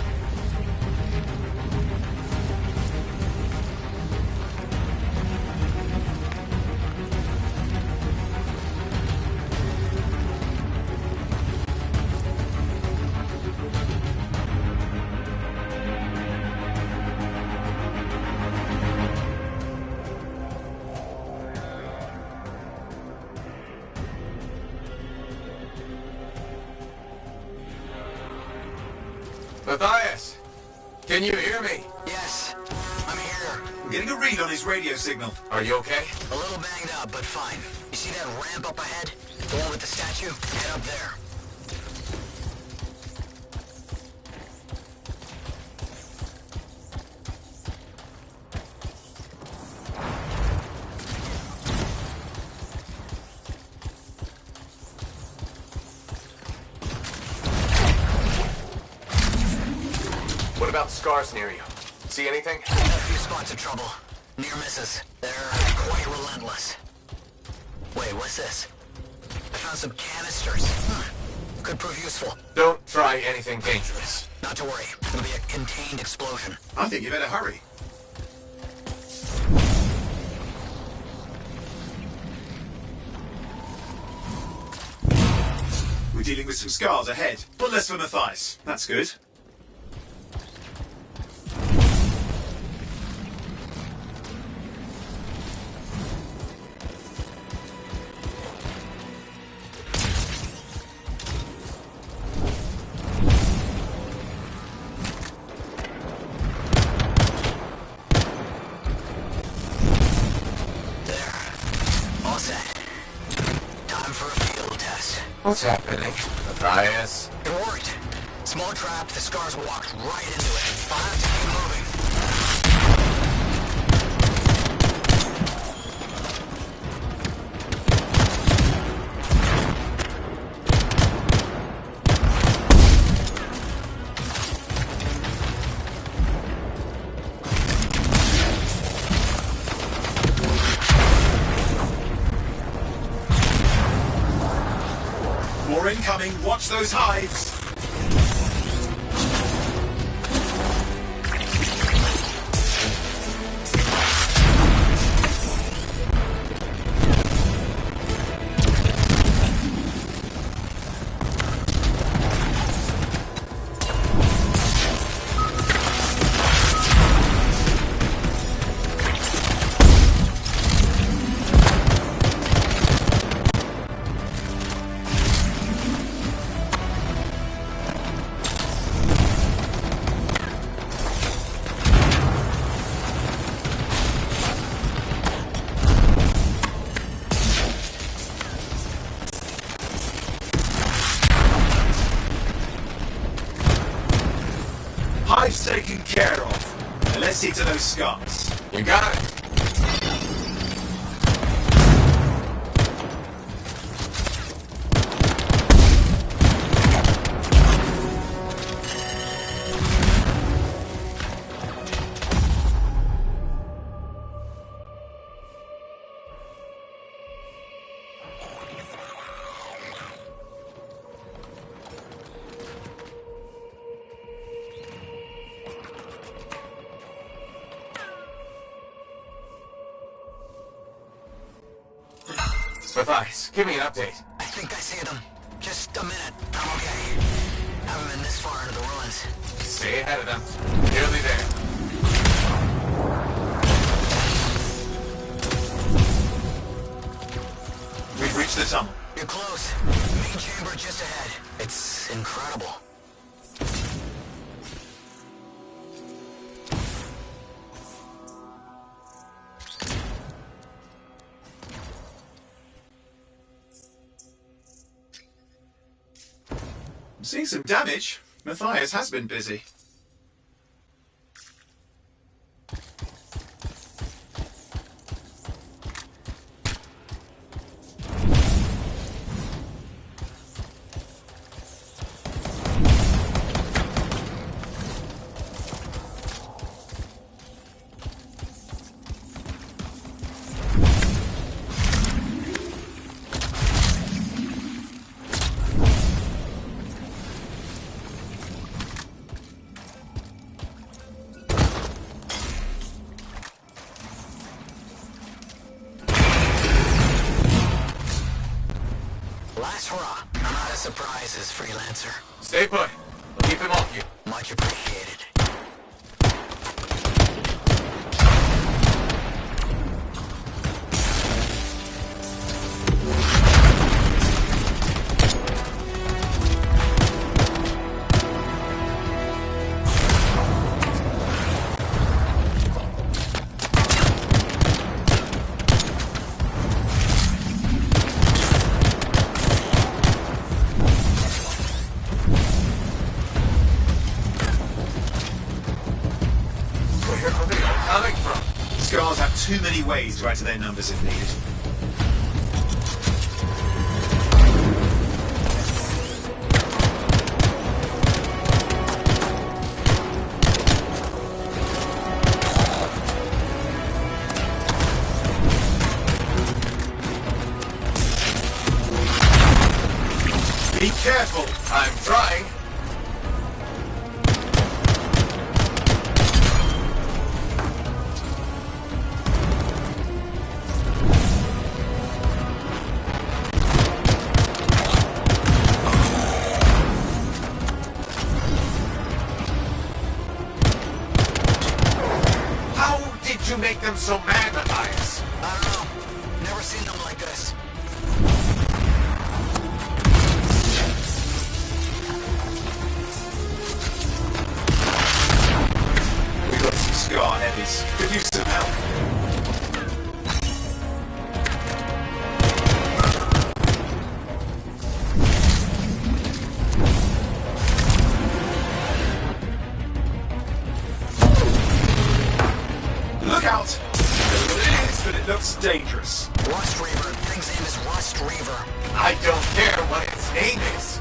Matthias, can you hear me? Yes, I'm here. I'm getting a read on his radio signal. Are you okay? A little banged up, but fine. You see that ramp up ahead? The one with the statue? Head up there. What about scars near you? See anything? A few spots of trouble. Near misses. They're quite relentless. Wait, what's this? I found some canisters. Could prove useful. Don't try anything dangerous. Not to worry. It'll be a contained explosion. I think you better hurry. We're dealing with some scars ahead, but less for Matthias. That's good. What's happening, Matthias? It worked. Small trap, the scars walked right into it. I'll have to keep moving. More incoming. Watch those hives. Hive's taken care of. Now let's see to those scars. You got it. Matthias, give me an update. I think I see them. Just a minute. I'm okay. Haven't been this far into the ruins. Stay ahead of them. Nearly there. We've reached the tunnel. You're close. Main chamber just ahead. It's incredible. I'm seeing some damage. Matthias has been busy. Last hurrah. I'm out of surprises, freelancer. Stay put. We'll keep them off you. Much appreciated. Scars have too many ways to add to their numbers if needed. Be careful. I'm trying. You make them so mad, Matthias? I don't know. Never seen them like this. We've got some scar heavies. Could use some help. Look out! It is, but it looks dangerous. Rust Reaver. Thing's name is Rust Reaver. I don't care what its name is.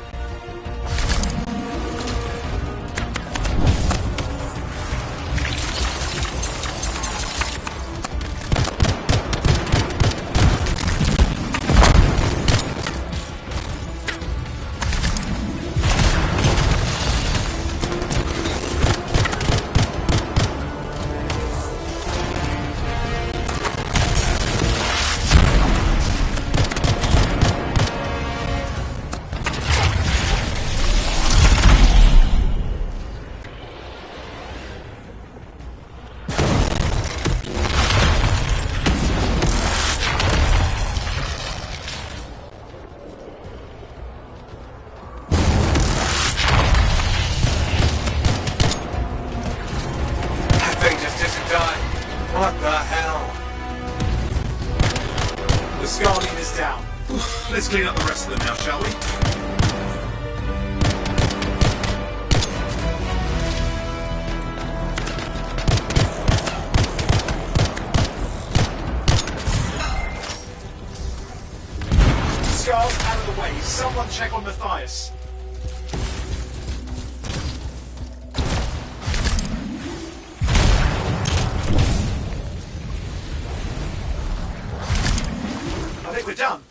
What the hell? The Scar leader's down. Let's clean up the rest of them now, shall we? Someone check on Matthias. I think we're done.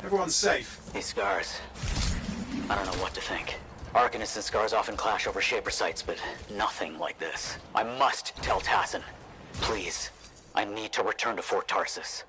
Everyone's safe. These scars. I don't know what to think. Arcanists and scars often clash over Shaper sites, but nothing like this. I must tell Tassin. Please. I need to return to Fort Tarsus.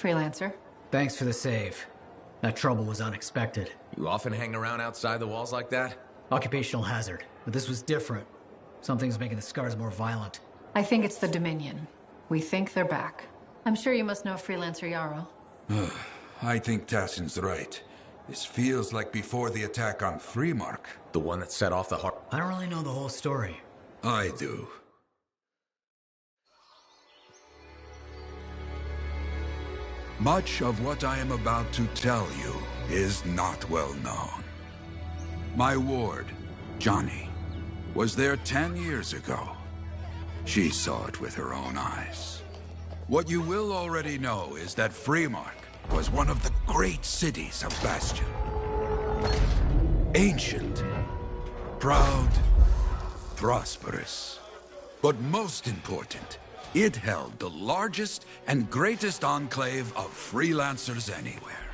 Freelancer. Thanks for the save. That trouble was unexpected. You often hang around outside the walls like that? Occupational hazard. But this was different. Something's making the scars more violent. I think it's the Dominion. We think they're back. I'm sure you must know Freelancer Yarrow. I think Tassin's right. This feels like before the attack on Freemark. The one that set off the heart. I don't really know the whole story. I do. Much of what I am about to tell you is not well known. My ward, Johnny, was there 10 years ago. She saw it with her own eyes. What you will already know is that Freemark was one of the great cities of Bastion. Ancient, proud, prosperous. But most important, it held the largest and greatest enclave of freelancers anywhere.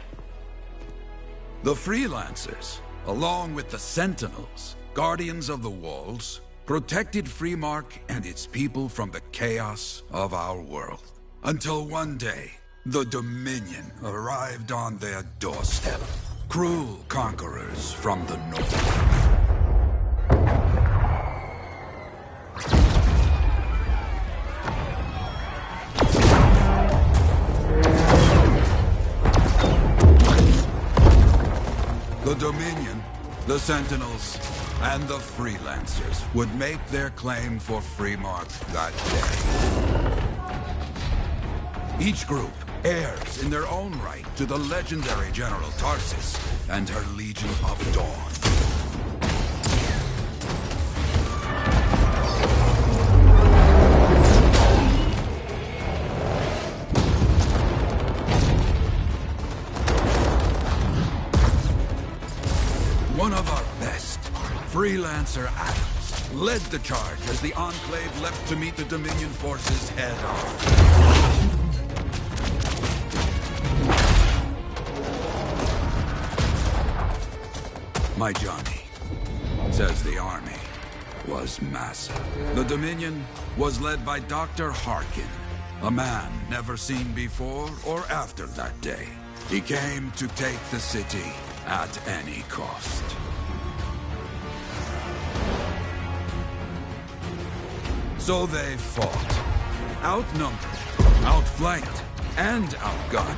The freelancers, along with the Sentinels, guardians of the walls, protected Freemark and its people from the chaos of our world. Until one day, the Dominion arrived on their doorstep. Cruel conquerors from the north. The Dominion, the Sentinels, and the Freelancers would make their claim for Freemark that day. Each group heirs in their own right to the legendary General Tarsis and her Legion of Dawn. One of our best, Freelancer Adams, led the charge as the Enclave leapt to meet the Dominion forces head on. My Johnny, says the army, was massive. The Dominion was led by Dr. Harkin, a man never seen before or after that day. He came to take the city at any cost. So they fought. Outnumbered, outflanked, and outgunned.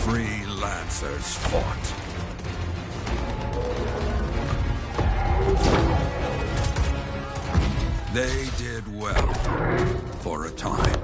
Freelancers fought. They did well, for a time.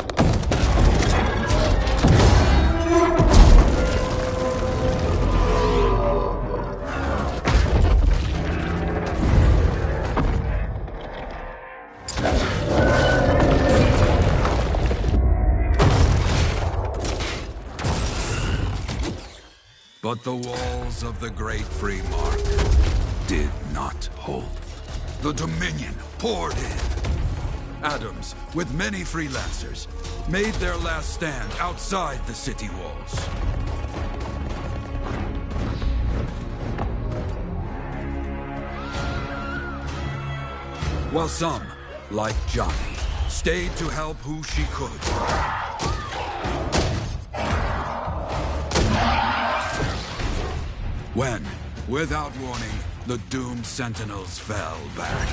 But the walls of the Great Free Mark did not hold. The Dominion poured in. Adams, with many freelancers, made their last stand outside the city walls. While some, like Johnny, stayed to help who she could. When, without warning, the doomed Sentinels fell back.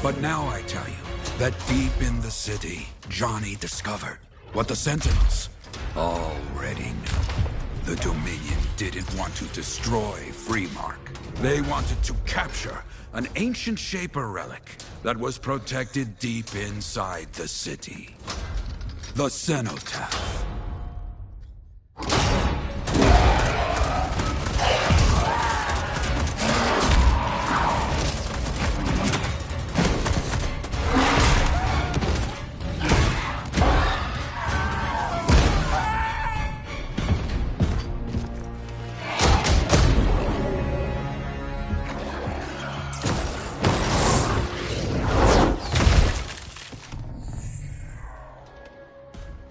But now I tell you that deep in the city, Johnny discovered what the Sentinels already knew. The Dominion didn't want to destroy Freemark. They wanted to capture an ancient Shaper relic that was protected deep inside the city. The Cenotaph.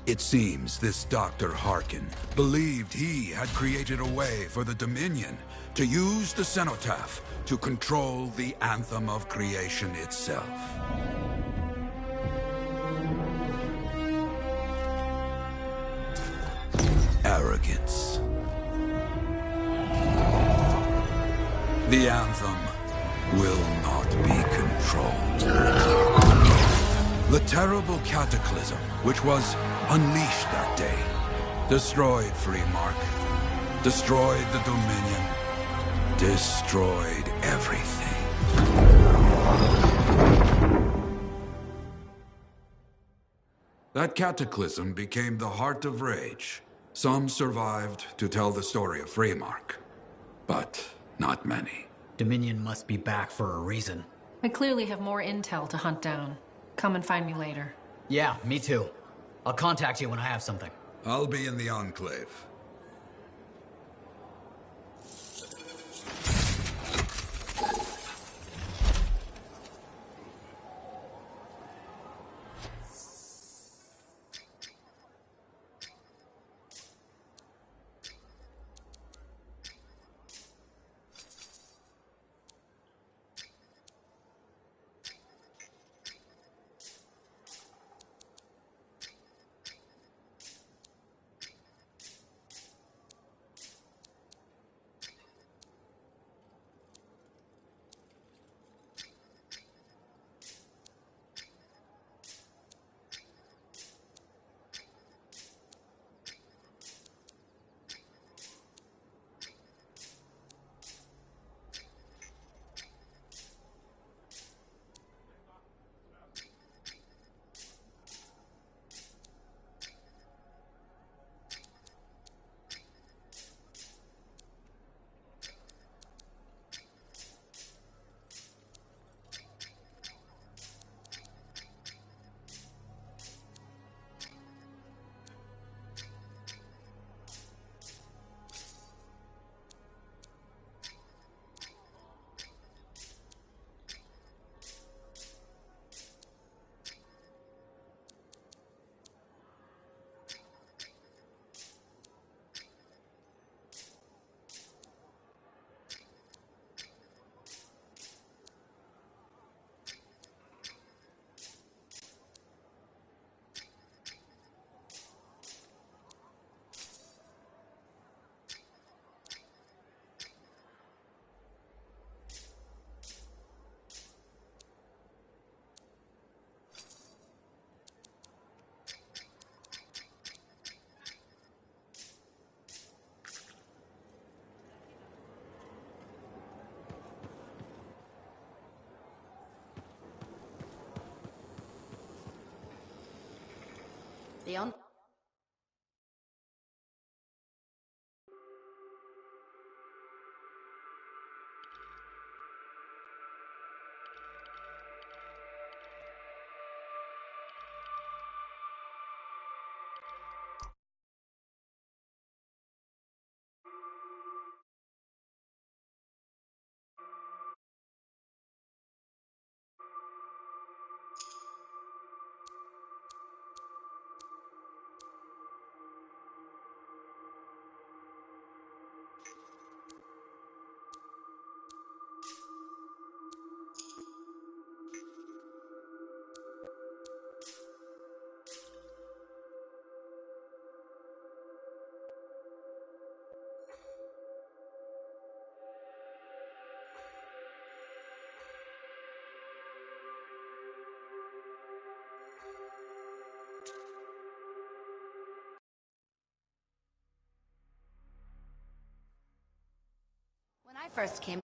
It seems this Dr. Harkin believed he had created a way for the Dominion to use the Cenotaph to control the Anthem of Creation itself. Arrogance. The Anthem will not be controlled. The terrible cataclysm, which was unleashed that day, destroyed Freemark, destroyed the Dominion, destroyed everything. That cataclysm became the Heart of Rage. Some survived to tell the story of Freemark, but not many. Dominion must be back for a reason. I clearly have more intel to hunt down. Come and find me later. Yeah, me too. I'll contact you when I have something. I'll be in the Enclave. first came